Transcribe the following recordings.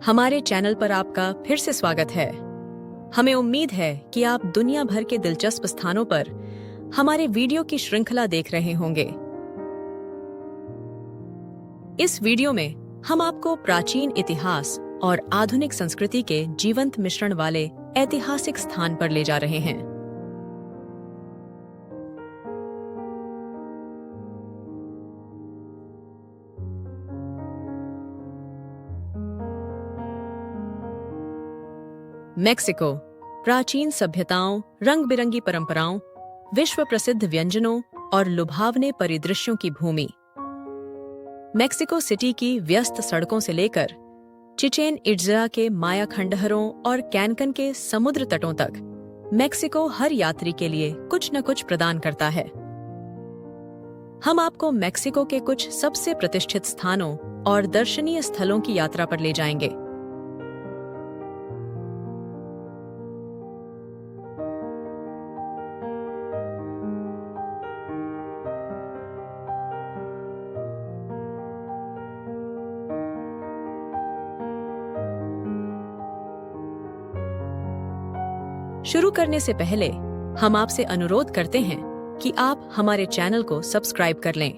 हमारे चैनल पर आपका फिर से स्वागत है। हमें उम्मीद है कि आप दुनिया भर के दिलचस्प स्थानों पर हमारे वीडियो की श्रृंखला देख रहे होंगे। इस वीडियो में हम आपको प्राचीन इतिहास और आधुनिक संस्कृति के जीवंत मिश्रण वाले ऐतिहासिक स्थान पर ले जा रहे हैं। मेक्सिको, प्राचीन सभ्यताओं, रंग बिरंगी परंपराओं, विश्व प्रसिद्ध व्यंजनों और लुभावने परिदृश्यों की भूमि। मेक्सिको सिटी की व्यस्त सड़कों से लेकर चिचेन इट्ज़ा के माया खंडहरों और कैनकन के समुद्र तटों तक, मेक्सिको हर यात्री के लिए कुछ न कुछ प्रदान करता है। हम आपको मेक्सिको के कुछ सबसे प्रतिष्ठित स्थानों और दर्शनीय स्थलों की यात्रा पर ले जाएंगे। शुरू करने से पहले हम आपसे अनुरोध करते हैं कि आप हमारे चैनल को सब्सक्राइब कर लें।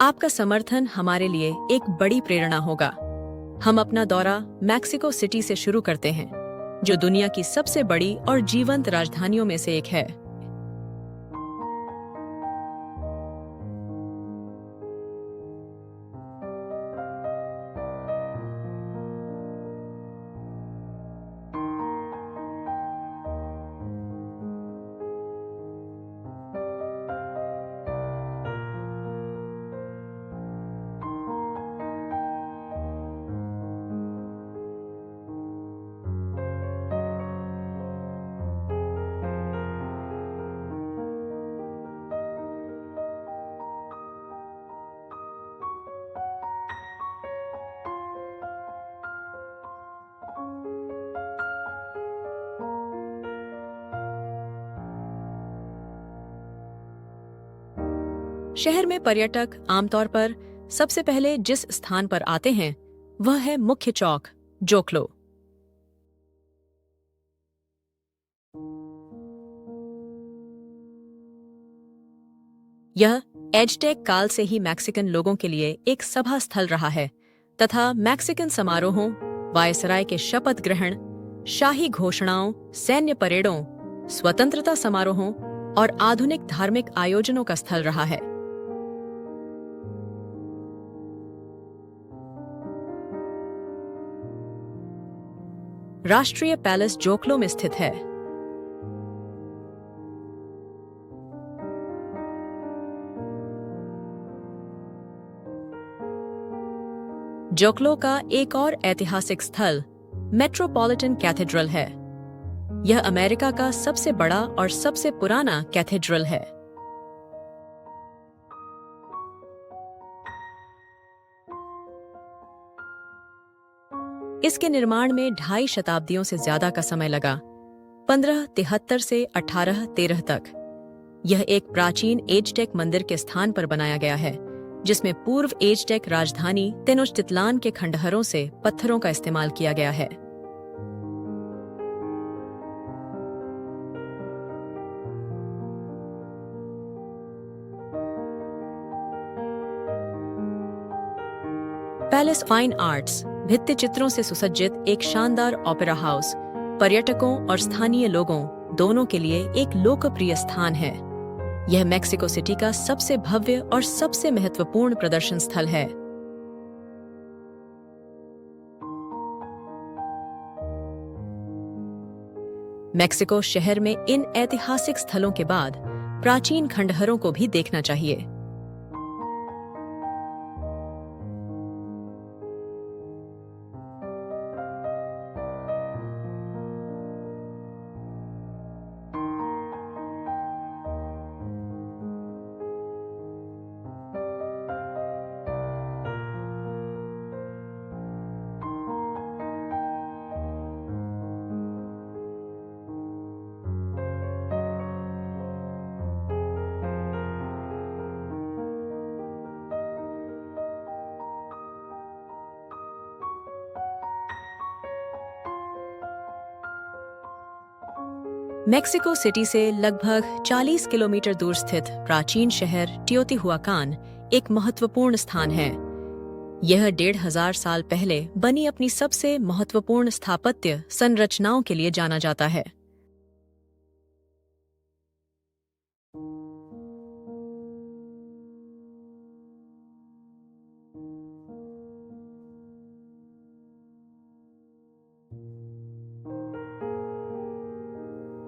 आपका समर्थन हमारे लिए एक बड़ी प्रेरणा होगा। हम अपना दौरा मैक्सिको सिटी से शुरू करते हैं, जो दुनिया की सबसे बड़ी और जीवंत राजधानियों में से एक है। शहर में पर्यटक आमतौर पर सबसे पहले जिस स्थान पर आते हैं वह है मुख्य चौक जोक्लो। यह एज़टेक काल से ही मैक्सिकन लोगों के लिए एक सभा स्थल रहा है तथा मैक्सिकन समारोहों, वायसराय के शपथ ग्रहण, शाही घोषणाओं, सैन्य परेडों, स्वतंत्रता समारोहों और आधुनिक धार्मिक आयोजनों का स्थल रहा है। राष्ट्रीय पैलेस जोक्लो में स्थित है। जोक्लो का एक और ऐतिहासिक स्थल मेट्रोपॉलिटन कैथेड्रल है। यह अमेरिका का सबसे बड़ा और सबसे पुराना कैथेड्रल है। इसके निर्माण में 2.5 शताब्दियों से ज्यादा का समय लगा, 1573 से 1813 तक। यह एक प्राचीन एज़टेक मंदिर के स्थान पर बनाया गया है, जिसमें पूर्व एज़टेक राजधानी तेनोच्टित्लान के खंडहरों से पत्थरों का इस्तेमाल किया गया है। पैलेस फाइन आर्ट्स भित्ति चित्रों से सुसज्जित एक शानदार ओपेरा हाउस पर्यटकों और स्थानीय लोगों दोनों के लिए एक लोकप्रिय स्थान है। यह मेक्सिको सिटी का सबसे भव्य और सबसे महत्वपूर्ण प्रदर्शन स्थल है। मेक्सिको शहर में इन ऐतिहासिक स्थलों के बाद प्राचीन खंडहरों को भी देखना चाहिए। मेक्सिको सिटी से लगभग 40 किलोमीटर दूर स्थित प्राचीन शहर टियोतिहुआकान एक महत्वपूर्ण स्थान है। यह 1500 साल पहले बनी अपनी सबसे महत्वपूर्ण स्थापत्य संरचनाओं के लिए जाना जाता है।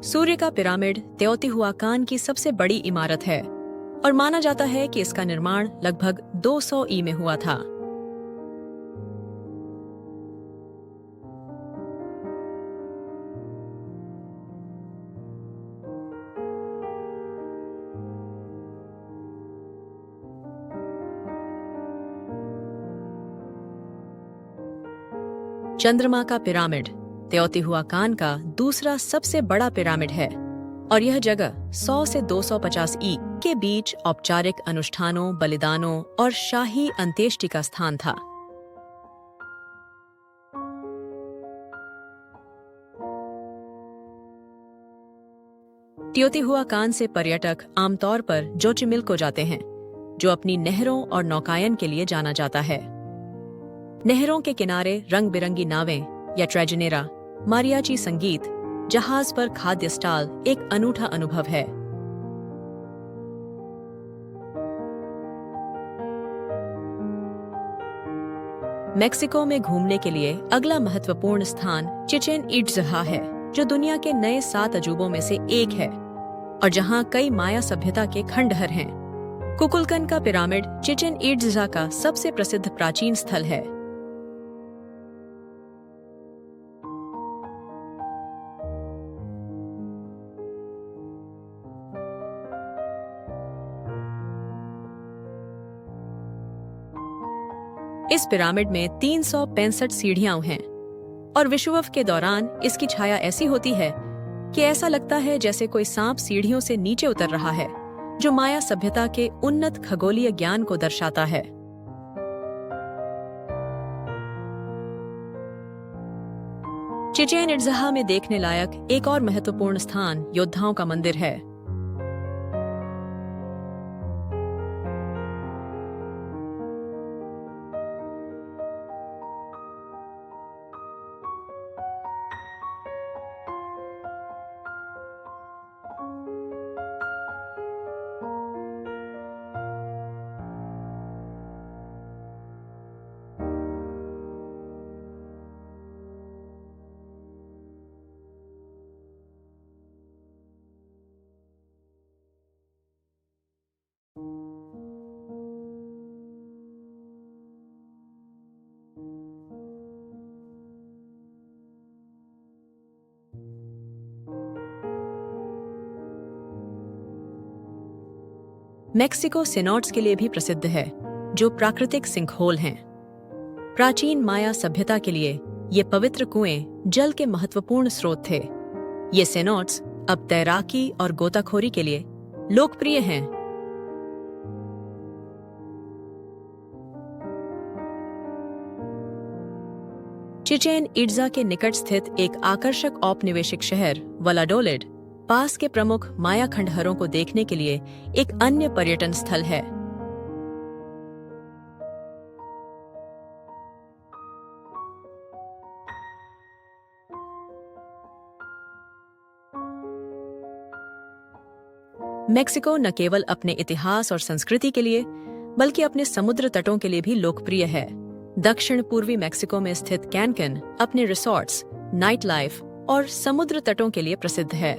सूर्य का पिरामिड तेओतिहुआकान की सबसे बड़ी इमारत है और माना जाता है कि इसका निर्माण लगभग 200 ई में हुआ था। चंद्रमा का पिरामिड तेओतिहुआकान का दूसरा सबसे बड़ा पिरामिड है और यह जगह 100 से 250 ई के बीच औपचारिक अनुष्ठानों, बलिदानों और शाही अंत्येष्टि का स्थान था। टियोतिहुआकान से पर्यटक आमतौर पर जोचिमिल्को जाते हैं, जो अपनी नहरों और नौकायन के लिए जाना जाता है। नहरों के किनारे रंग बिरंगी नावें या ट्रेजनेरा, मारियाची संगीत, जहाज पर खाद्य स्टॉल एक अनूठा अनुभव है। मेक्सिको में घूमने के लिए अगला महत्वपूर्ण स्थान चिचेन इट्ज़ा है, जो दुनिया के नए 7 अजूबों में से एक है और जहां कई माया सभ्यता के खंडहर हैं। कुकुलकन का पिरामिड चिचेन इट्ज़ा का सबसे प्रसिद्ध प्राचीन स्थल है। इस पिरामिड में 365 सीढ़ियां हैं और विषुवव के दौरान इसकी छाया ऐसी होती है कि ऐसा लगता है जैसे कोई सांप सीढ़ियों से नीचे उतर रहा है, जो माया सभ्यता के उन्नत खगोलीय ज्ञान को दर्शाता है। चिचेन इट्ज़ा में देखने लायक एक और महत्वपूर्ण स्थान योद्धाओं का मंदिर है। मेक्सिको सिनोड्स के लिए भी प्रसिद्ध है, जो प्राकृतिक सिंकहोल हैं। प्राचीन माया सभ्यता के लिए ये पवित्र कुएं जल के महत्वपूर्ण स्रोत थे। ये सिनोड्स अब तैराकी और गोताखोरी के लिए लोकप्रिय हैं। चिचेन इट्ज़ा के निकट स्थित एक आकर्षक औपनिवेशिक शहर वलाडोलिड पास के प्रमुख माया खंडहरों को देखने के लिए एक अन्य पर्यटन स्थल है। मेक्सिको न केवल अपने इतिहास और संस्कृति के लिए, बल्कि अपने समुद्र तटों के लिए भी लोकप्रिय है। दक्षिण पूर्वी मेक्सिको में स्थित कैनकन अपने रिसोर्ट्स, नाइट लाइफ और समुद्र तटों के लिए प्रसिद्ध है।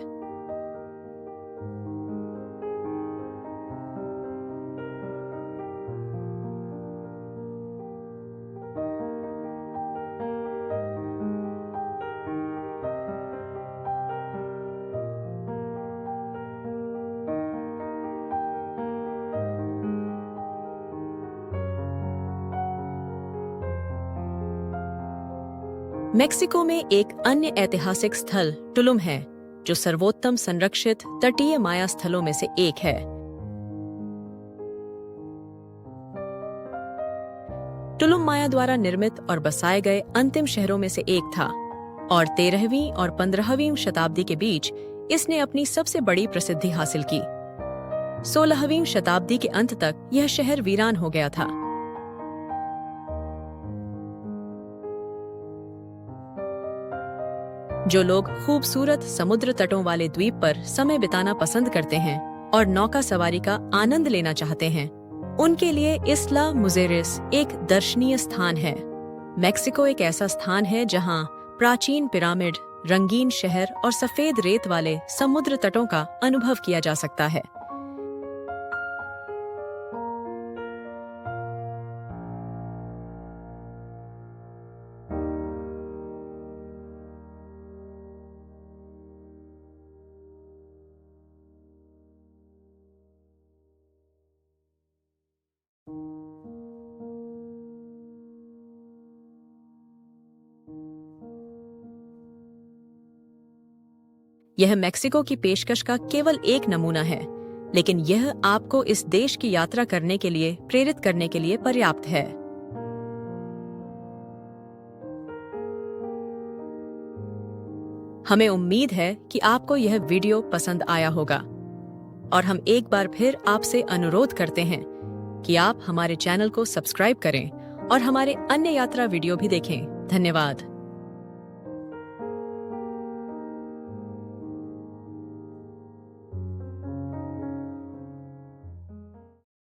मेक्सिको में एक अन्य ऐतिहासिक स्थल टुलुम है, जो सर्वोत्तम संरक्षित तटीय माया स्थलों में से एक है। टुलुम माया द्वारा निर्मित और बसाए गए अंतिम शहरों में से एक था और 13वीं और 15वीं शताब्दी के बीच इसने अपनी सबसे बड़ी प्रसिद्धि हासिल की। 16वीं शताब्दी के अंत तक यह शहर वीरान हो गया था। जो लोग खूबसूरत समुद्र तटों वाले द्वीप पर समय बिताना पसंद करते हैं और नौका सवारी का आनंद लेना चाहते हैं, उनके लिए इस्ला मुजेरिस एक दर्शनीय स्थान है। मेक्सिको एक ऐसा स्थान है जहां प्राचीन पिरामिड, रंगीन शहर और सफेद रेत वाले समुद्र तटों का अनुभव किया जा सकता है। यह मेक्सिको की पेशकश का केवल एक नमूना है, लेकिन यह आपको इस देश की यात्रा करने के लिए प्रेरित करने के लिए पर्याप्त है। हमें उम्मीद है कि आपको यह वीडियो पसंद आया होगा और हम एक बार फिर आपसे अनुरोध करते हैं कि आप हमारे चैनल को सब्सक्राइब करें और हमारे अन्य यात्रा वीडियो भी देखें। धन्यवाद।